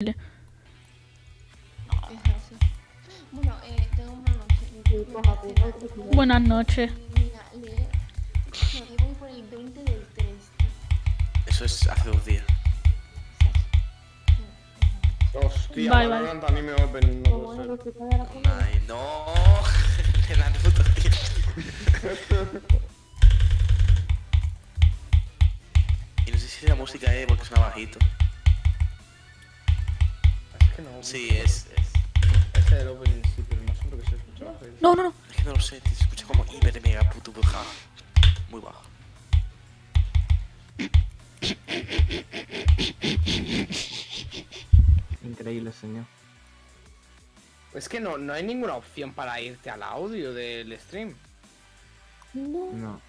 Es así. Bueno, tengo una noche. Buenas noches. Mira, joder, voy por el 20 del 3. Eso es hace 2 días. Hostia, Bye, Valorant Anime Open, no puede ser. Ay, no. De Naruto, tío. Y no sé si la música es porque suena bajito. Es que no. Sí, es. Ese del Open sí, pero no sé por qué se escucha bajo. No, no, no. Es que no lo sé, tío. Se escucha como hiper mega puto bajo. Muy bajo. Increíble, señor. Es que no hay ninguna opción para irte al audio del stream. No.